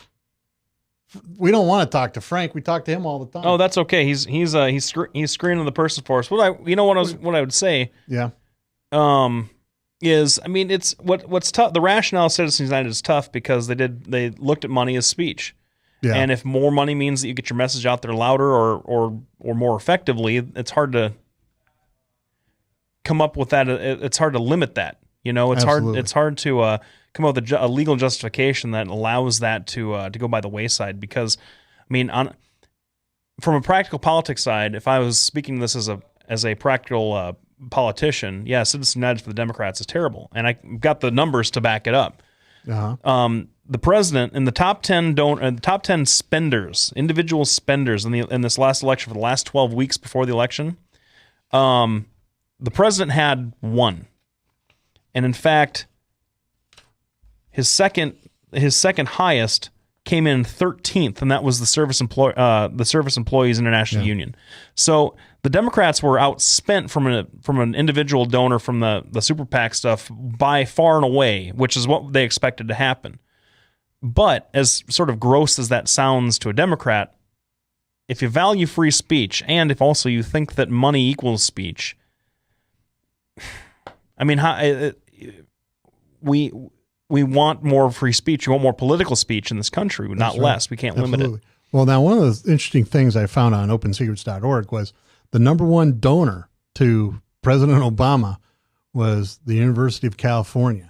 We don't want to talk to Frank. We talk to him all the time. Oh, that's okay. He's screening the person for us. What I would say. Yeah. It's what's tough. The rationale of Citizens United is tough because they looked at money as speech. Yeah. And if more money means that you get your message out there louder or more effectively, it's hard to come up with that. It's hard to limit that. You know, it's Absolutely. hard. It's hard to come up with a legal justification that allows that to go by the wayside. Because, I mean, from a practical politics side, if I was speaking this as a practical politician, yeah, Citizens United for the Democrats is terrible, and I got the numbers to back it up. Uh-huh. The president in the top 10 spenders, individual spenders in this last election for the last 12 weeks before the election, the president had one, and in fact, his second highest came in 13th, and that was the Service Employees International Union. So the Democrats were outspent from an individual donor from the super PAC stuff by far and away, which is what they expected to happen. But as sort of gross as that sounds to a Democrat, if you value free speech and if also you think that money equals speech, I mean, we want more free speech. We want more political speech in this country, not less. We can't limit it. Well, now, one of the interesting things I found on OpenSecrets.org was the number one donor to President Obama was the University of California.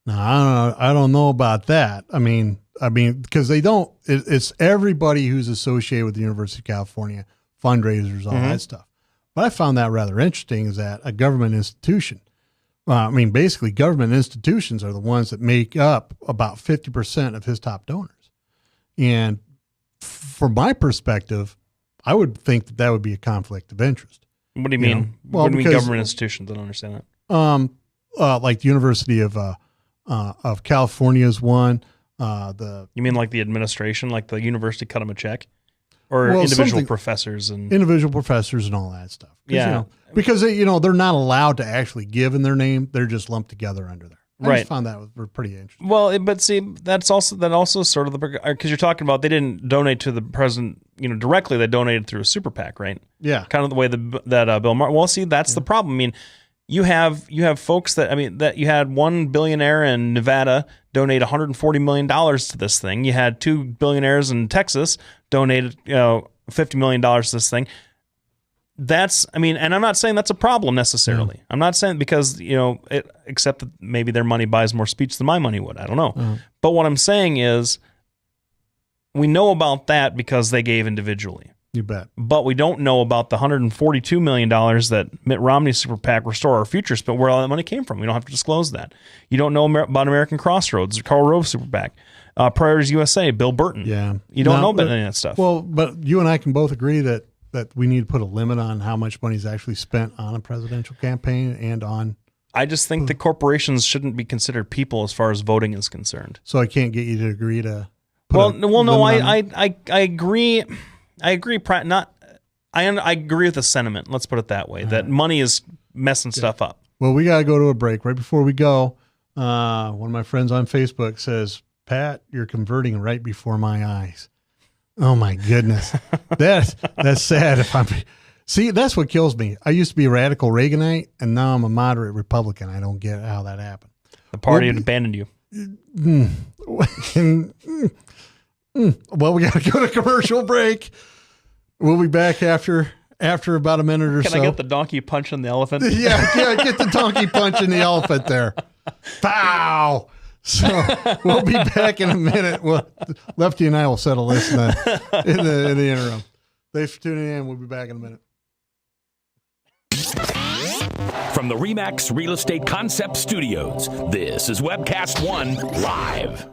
Now, I don't know about that. I mean, because they don't. It's everybody who's associated with the University of California, fundraisers, all that stuff. What I found that rather interesting is that a government institution. Basically, government institutions are the ones that make up about 50% of his top donors. And from my perspective, I would think that would be a conflict of interest. What do you mean? Well, what do you mean government institutions? I don't understand that. Like the University of California is one. You mean like the administration, like the university cut them a check? Or individual professors and all that stuff. Yeah. Because they're not allowed to actually give in their name. They're just lumped together under there. I just found that was pretty interesting. Well, but see, that also sort of because you're talking about they didn't donate to the president, directly. They donated through a super PAC, right? Yeah. Kind of the way that Bill Maher. Well, see, that's the problem. I mean, you have folks that you had one billionaire in Nevada donate $140 million to this thing. You had two billionaires in Texas donated $50 million to this thing. And I'm not saying that's a problem necessarily. Yeah. I'm not saying because, except that maybe their money buys more speech than my money would. I don't know. But what I'm saying is we know about that because they gave individually. You bet. But we don't know about the $142 million that Mitt Romney's super PAC Restore Our Future spent, where all that money came from. We don't have to disclose that. You don't know about American Crossroads, Karl Rove super PAC, Priorities USA, Bill Burton. Yeah. You don't know about any of that stuff. Well, but you and I can both agree that we need to put a limit on how much money is actually spent on a presidential campaign and on. I just think that corporations shouldn't be considered people as far as voting is concerned. So I can't get you to agree to. I agree. I agree. I agree with the sentiment. Let's put it that way. That money is messing stuff up. Well, we got to go to a break. Right before we go, one of my friends on Facebook says, "Pat, you're converting right before my eyes." Oh my goodness, that's sad. See, that's what kills me. I used to be a radical Reaganite, and now I'm a moderate Republican. I don't get how that happened. The party had abandoned you. Well, we got to go to commercial break. We'll be back after about a minute or so. Can I get the donkey punching the elephant? Yeah, get the donkey punching the elephant there. Pow! So we'll be back in a minute. Lefty and I will settle this in the interim. Thanks for tuning in. We'll be back in a minute. From the RE/MAX Real Estate Concept Studios, this is Webcast One Live.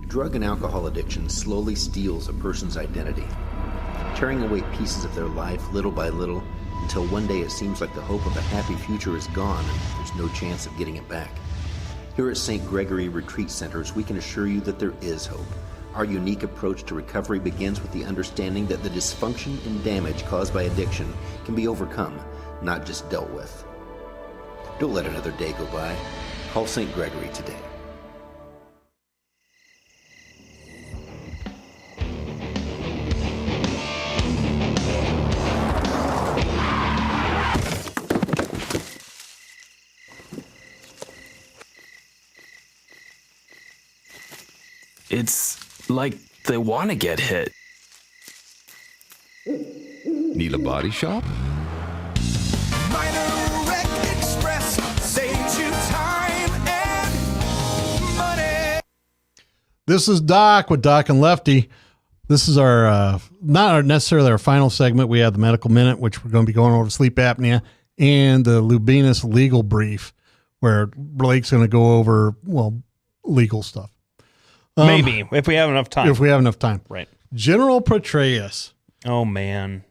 Drug and alcohol addiction slowly steals a person's identity, tearing away pieces of their life little by little until one day it seems like the hope of a happy future is gone and there's no chance of getting it back. Here at St. Gregory Retreat Centers, we can assure you that there is hope. Our unique approach to recovery begins with the understanding that the dysfunction and damage caused by addiction can be overcome, not just dealt with. Don't let another day go by. Call St. Gregory today. It's like they want to get hit. Need a body shop? Minor Wreck Express. Say This is Doc with Doc and Lefty. This is our not necessarily our final segment. We have the medical minute, which we're going to be going over sleep apnea, and the Lubinus legal brief, where Blake's going to go over legal stuff. Maybe if we have enough time. If we have enough time, right? General Petraeus. Oh man,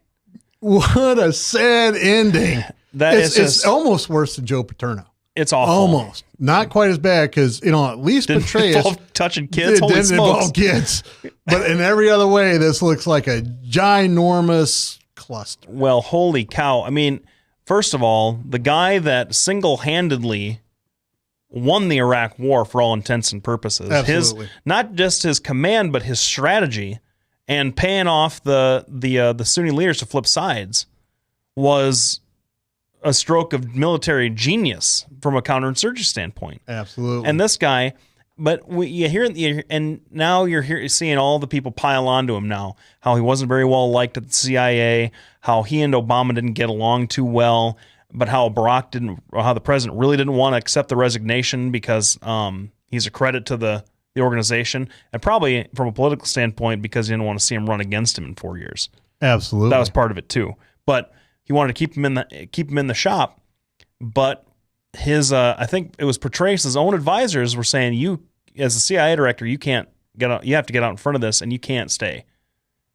what a sad ending! It's almost worse than Joe Paterno. It's awful. Almost. Not quite as bad because, at least Petraeus. Involve touching kids? It didn't involve kids. But in every other way, this looks like a ginormous cluster. Well, holy cow. I mean, first of all, the guy that single-handedly won the Iraq War for all intents and purposes. Absolutely. Not just his command, but his strategy and paying off the Sunni leaders to flip sides was a stroke of military genius from a counterinsurgency standpoint. Absolutely. And this guy, but you hear, and now you're seeing all the people pile onto him now, how he wasn't very well liked at the CIA, how he and Obama didn't get along too well, but how how the president really didn't want to accept the resignation because he's a credit to the organization, and probably from a political standpoint because he didn't want to see him run against him in 4 years. Absolutely. That was part of it too. But he wanted to keep him in the shop, but his I think it was Petraeus' own advisors were saying, you as a CIA director, you can't get out, you have to get out in front of this and you can't stay.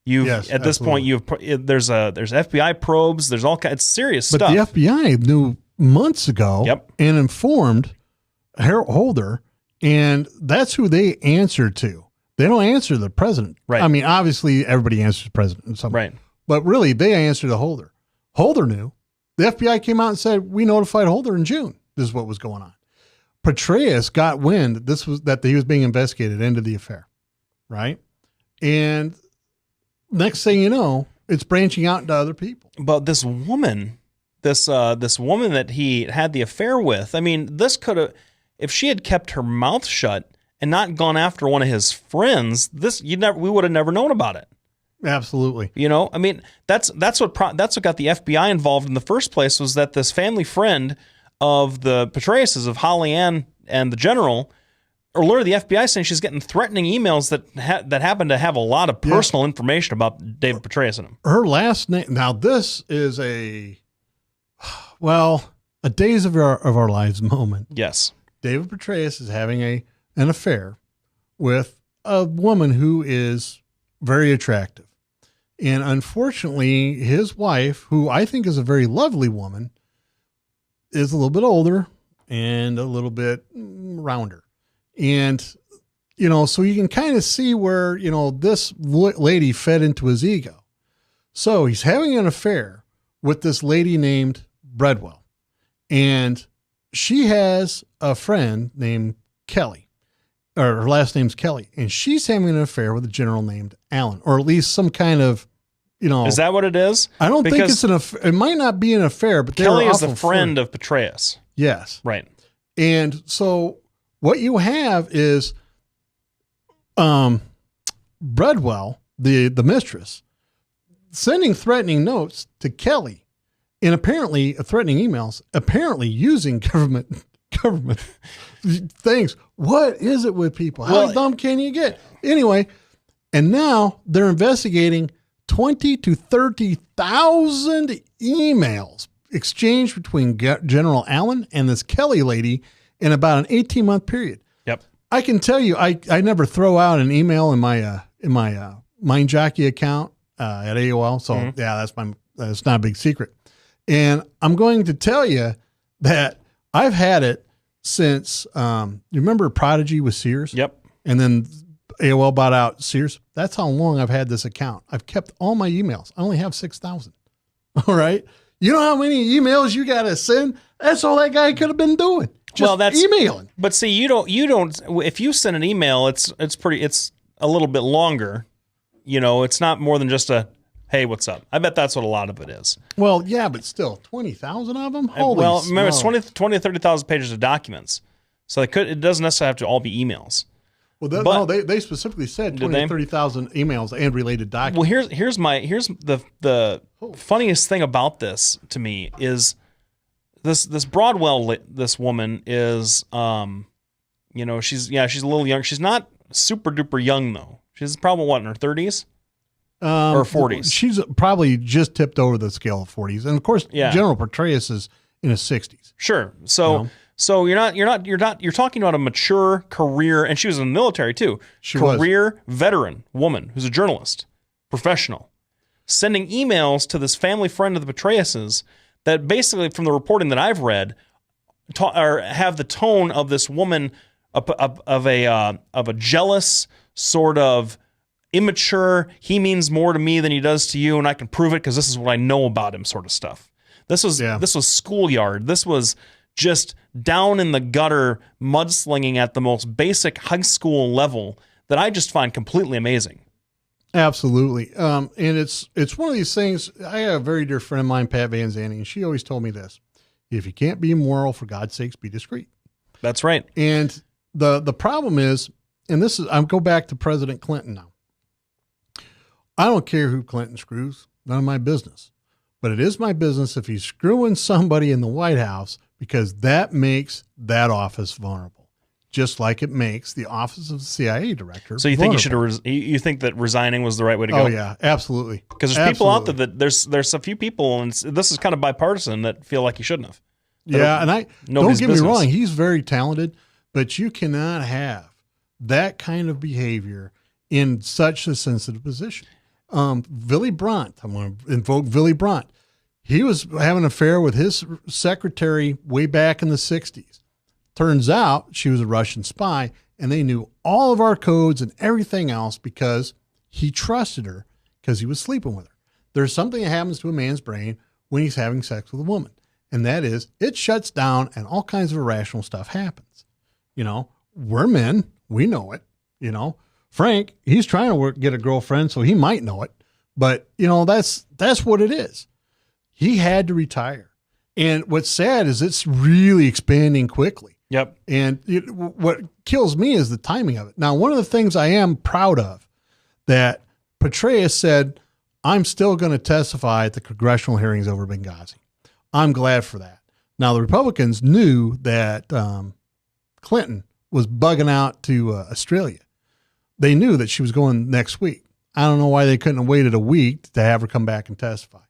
At this point there's FBI probes, there's all kinds, it's serious stuff. But the FBI knew months ago and informed Holder, and that's who they answer to. They don't answer the president. Right. I mean, obviously everybody answers the president. Right. But really they answer to Holder. Holder knew. The FBI came out and said, we notified Holder in June. This is what was going on. Petraeus got wind that he was being investigated into the affair, right? And next thing you know, it's branching out into other people. But this woman that he had the affair with, I mean, this could have, if she had kept her mouth shut and not gone after one of his friends, we would have never known about it. Absolutely. I mean, that's what got the FBI involved in the first place, was that this family friend of the Petraeuses, of Holly Ann and the general, alerted the FBI saying she's getting threatening emails that happen to have a lot of personal information about David Petraeus in them. Her last name. Now this is a days of our lives moment. Yes. David Petraeus is having an affair with a woman who is very attractive. And unfortunately, his wife, who I think is a very lovely woman, is a little bit older and a little bit rounder. And, so you can kind of see where, this lady fed into his ego. So he's having an affair with this lady named Breadwell. And she has a friend named Kelly, or her last name's Kelly. And she's having an affair with a general named Allen, or at least some kind of, Is that what it is? I don't think it's an affair. It might not be an affair, but Kelly is the friend of Petraeus. Yes. Right. And so what you have is Breadwell, the mistress, sending threatening notes to Kelly, and apparently threatening emails, apparently using government things. What is it with people? How dumb can you get? Anyway, and now they're investigating 20 to 30,000 emails exchanged between General Allen and this Kelly lady in about an 18-month period. Yep. I can tell you, I never throw out an email in my Mind Jockey account at AOL. So that's not a big secret. And I'm going to tell you that I've had it since, you remember Prodigy with Sears? Yep. And then AOL bought out Sears. That's how long I've had this account. I've kept all my emails. I only have 6,000. All right. You know how many emails you got to send? That's all that guy could have been doing. Just emailing. But see, you don't, if you send an email, it's a little bit longer. It's not more than just a, hey, what's up? I bet that's what a lot of it is. Well, yeah, but still 20,000 of them. Remember, it's 20 to 30,000 pages of documents. So it doesn't necessarily have to all be emails. Well, they specifically said 20 to 30,000 emails and related documents. Well, here's the funniest thing about this to me is this Broadwell, this woman is, she's a little young. She's not super duper young though. She's probably what, in her 30s or 40s. She's probably just tipped over the scale of 40s, and of course, General Petraeus is in his 60s. Sure. So so you're talking about a mature career, and she was in the military too. Career veteran woman who's a journalist, professional, sending emails to this family friend of the Petraeuses that basically, from the reporting that I've read, or have the tone of this woman of a jealous, sort of immature, he means more to me than he does to you, and I can prove it because this is what I know about him sort of stuff. This was schoolyard. This was just down in the gutter mudslinging at the most basic high school level that I just find completely amazing. Absolutely. And it's one of these things. I have a very dear friend of mine, Pat Van Zandt, and she always told me this: if you can't be moral, for God's sakes, be discreet. That's right. And the problem is, and this is, I'll go back to President Clinton now. I don't care who Clinton screws, none of my business. But it is my business if he's screwing somebody in the White House, because that makes that office vulnerable, just like it makes the office of the CIA director. So you think you think that resigning was the right way to go? Oh yeah, absolutely. Because there's people out there that there's a few people, and this is kind of bipartisan, that feel like he shouldn't have. Yeah, and don't get me wrong, he's very talented, but you cannot have that kind of behavior in such a sensitive position. Willy Brandt, I'm going to invoke Willy Brandt. He was having an affair with his secretary way back in the 60s. Turns out she was a Russian spy, and they knew all of our codes and everything else because he trusted her because he was sleeping with her. There's something that happens to a man's brain when he's having sex with a woman, and that is it shuts down and all kinds of irrational stuff happens. You know, we're men. We know it. You know, Frank, he's trying to get a girlfriend, so he might know it. But, you know, that's what it is. He had to retire. And what's sad is it's really expanding quickly. Yep. And what kills me is the timing of it. Now, one of the things I am proud of that Petraeus said, I'm still going to testify at the congressional hearings over Benghazi. I'm glad for that. Now, the Republicans knew that Clinton was bugging out to Australia. They knew that she was going next week. I don't know why they couldn't have waited a week to have her come back and testify.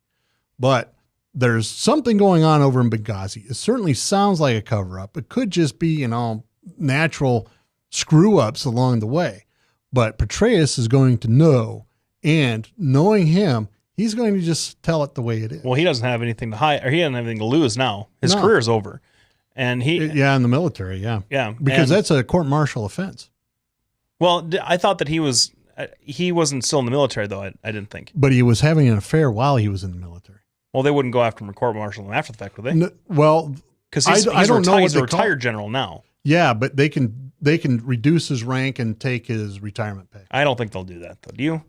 But there's something going on over in Benghazi. It certainly sounds like a cover-up. It could just be, you know, natural screw-ups along the way. But Petraeus is going to know, and knowing him, he's going to just tell it the way it is. Well, he doesn't have anything to hide, or he doesn't have anything to lose now. His career's over. And in the military, yeah. Yeah. Because that's a court-martial offense. Well, I thought that he wasn't still in the military, though, I didn't think. But he was having an affair while he was in the military. Well, they wouldn't go after him and court-martial him after the fact, would they? No, well, because he's a retired general now. Yeah, but they can reduce his rank and take his retirement pay. I don't think they'll do that, though. Do you?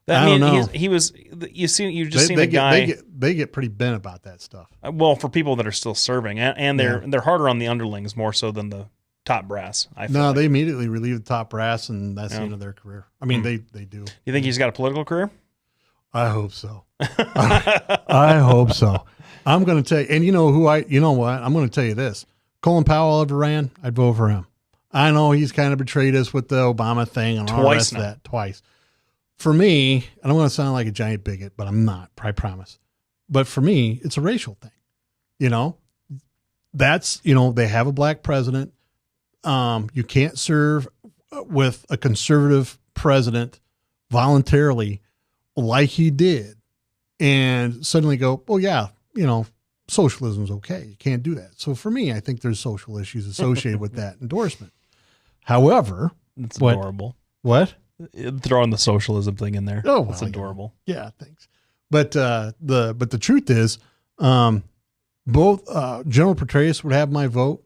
I don't know. He was. You just seen a guy. They get pretty bent about that stuff. Well, for people that are still serving, and they're harder on the underlings more so than the top brass. They immediately relieve the top brass, and that's the end of their career. I mean, they do. You think he's got a political career? I hope so. I hope so. I'm going to tell you, and you know what? I'm going to tell you this. Colin Powell ever ran, I'd vote for him. I know he's kind of betrayed us with the Obama thing and all the rest of that twice. For me, I don't want to sound like a giant bigot, but I'm not, I promise. But for me, it's a racial thing. You know, they have a black president. You can't serve with a conservative president voluntarily like he did and suddenly go, oh yeah, you know, socialism's okay. You can't do that. So for me, I think there's social issues associated with that endorsement. However, it's adorable. What? Throwing the socialism thing in there. Oh, that's adorable. Yeah, thanks. But the truth is, both General Petraeus would have my vote.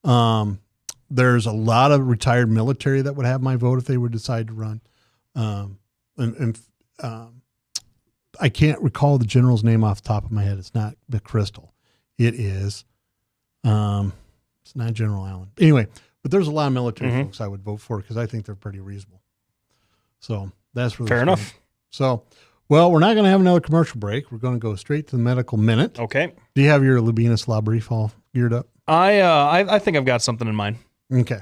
There's a lot of retired military that would have my vote if they would decide to run. I can't recall the general's name off the top of my head. It's not McChrystal. It is. It's not General Allen. Anyway, but there's a lot of military folks I would vote for because I think they're pretty reasonable. So that's really fair enough. So, well, we're not going to have another commercial break. We're going to go straight to the medical minute. Okay. Do you have your Lubinas Law brief all geared up? I think I've got something in mind. Okay.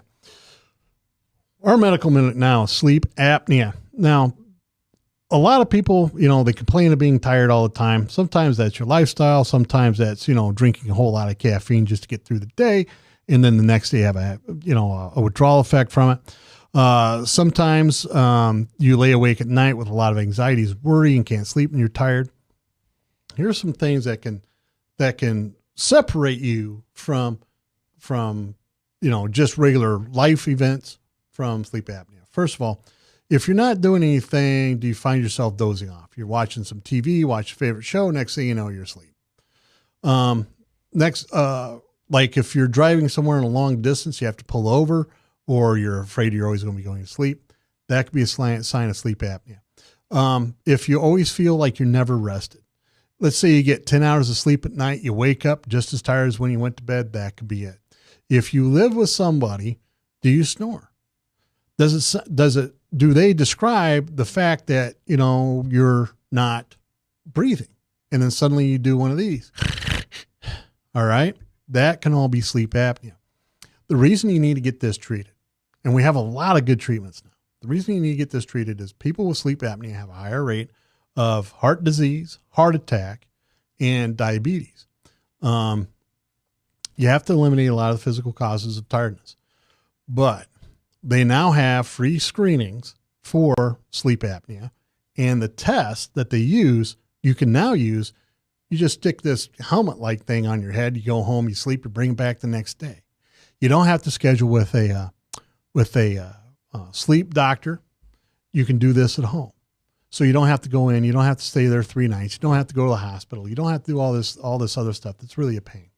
Our medical minute now is sleep apnea. Now, a lot of people, they complain of being tired all the time. Sometimes that's your lifestyle. Sometimes that's, drinking a whole lot of caffeine just to get through the day. And then the next day have a withdrawal effect from it. Sometimes you lay awake at night with a lot of anxieties, worry, and can't sleep when you're tired. Here's some things that can separate you from just regular life events from sleep apnea. First of all, if you're not doing anything, do you find yourself dozing off? You're watching some TV, watch your favorite show. Next thing you know, you're asleep. Like if you're driving somewhere in a long distance, you have to pull over, or you're afraid you're always going to be going to sleep. That could be a sign of sleep apnea. If you always feel like you're never rested, let's say you get 10 hours of sleep at night, you wake up just as tired as when you went to bed, that could be it. If you live with somebody, do you snore? Do they describe the fact that, you're not breathing and then suddenly you do one of these? All right. That can all be sleep apnea. The reason you need to get this treated, and we have a lot of good treatments now. The reason you need to get this treated is people with sleep apnea have a higher rate of heart disease, heart attack, and diabetes. You have to eliminate a lot of the physical causes of tiredness, but they now have free screenings for sleep apnea, and the test that they use, you can now use. You just stick this helmet-like thing on your head. You go home, you sleep, you bring it back the next day. You don't have to schedule with a sleep doctor. You can do this at home. So you don't have to go in. You don't have to stay there 3 nights. You don't have to go to the hospital. You don't have to do all this other stuff. That's really a pain.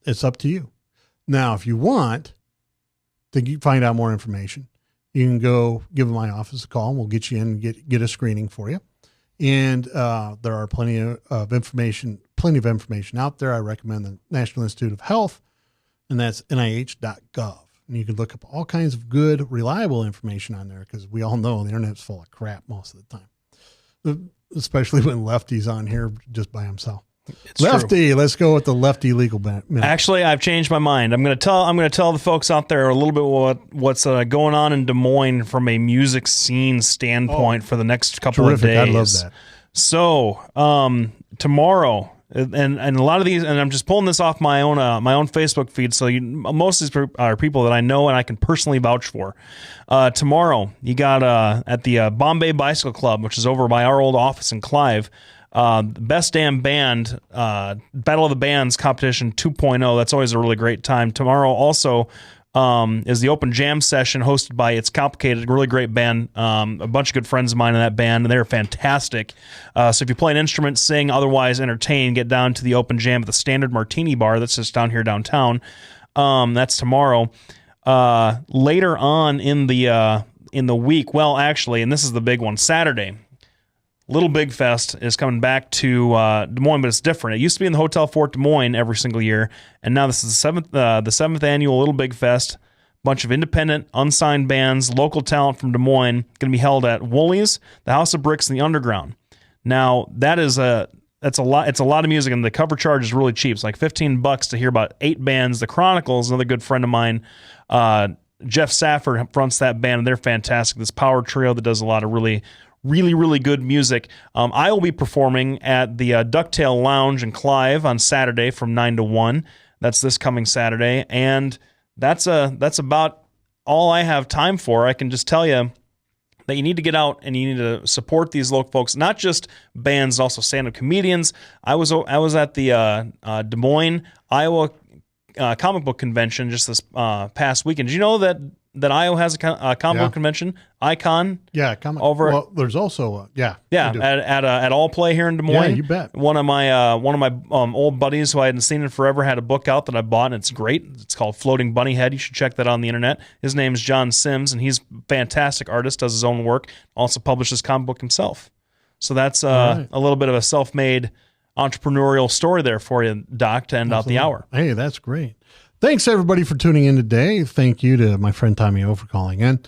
It's up to you. Now, if you want to find out more information, you can go give my office a call and we'll get you in and get a screening for you. And there are plenty of information out there. I recommend the National Institute of Health, and that's nih.gov. And you can look up all kinds of good, reliable information on there, because we all know the internet's full of crap most of the time, especially when Lefty's on here just by himself. It's Lefty, true. Let's go with the Lefty legal minute. Actually, I've changed my mind. I'm going to tell the folks out there a little bit what's going on in Des Moines from a music scene standpoint for the next couple of days. I love that. So tomorrow, and a lot of these, and I'm just pulling this off my own Facebook feed. So most of these are people that I know and I can personally vouch for. Tomorrow, you got at the Bombay Bicycle Club, which is over by our old office in Clive. Best damn band, Battle of the Bands competition 2.0. That's always a really great time. Tomorrow also is the open jam session hosted by It's Complicated, a really great band. A bunch of good friends of mine in that band, and they're fantastic. So if you play an instrument, sing, otherwise entertain, get down to the open jam at the Standard Martini Bar that's just down here downtown. That's tomorrow. Later on in the week, well, actually, and this is the big one, Saturday, Little Big Fest is coming back to Des Moines, but it's different. It used to be in the Hotel Fort Des Moines every single year, and now this is the seventh annual Little Big Fest. Bunch of independent, unsigned bands, local talent from Des Moines, going to be held at Woolies, the House of Bricks, and the Underground. Now that's a lot. It's a lot of music, and the cover charge is really cheap. It's like $15 to hear about 8 bands. The Chronicles, another good friend of mine, Jeff Safford fronts that band, and they're fantastic. This power trio that does a lot of really good music. I will be performing at the Ducktail Lounge in Clive on Saturday from 9 to 1. That's this coming Saturday, and that's about all I have time for. I can just tell you that you need to get out and you need to support these local folks, not just bands, also stand-up comedians. I was at the Des Moines, Iowa comic book convention just this past weekend. Did you know that Iowa has a comic book convention? Icon? Yeah, well, there's also at All Play here in Des Moines. Yeah, you bet. One of my old buddies who I hadn't seen in forever had a book out that I bought, and it's great. It's called Floating Bunny Head. You should check that out on the internet. His name's John Sims, and he's a fantastic artist, does his own work, also publishes comic book himself. So that's a little bit of a self-made entrepreneurial story there for you, Doc, to end out the hour. Hey, that's great. Thanks, everybody, for tuning in today. Thank you to my friend Tommy O for calling in.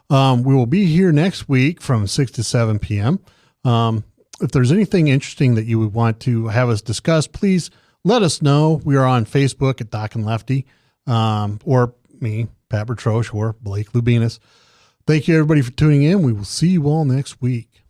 We will be here next week from 6 to 7 p.m. If there's anything interesting that you would want to have us discuss, please let us know. We are on Facebook at Doc and Lefty, or me Pat Bertroche or Blake Lubinas. Thank you, everybody, for tuning in. We will see you all next week.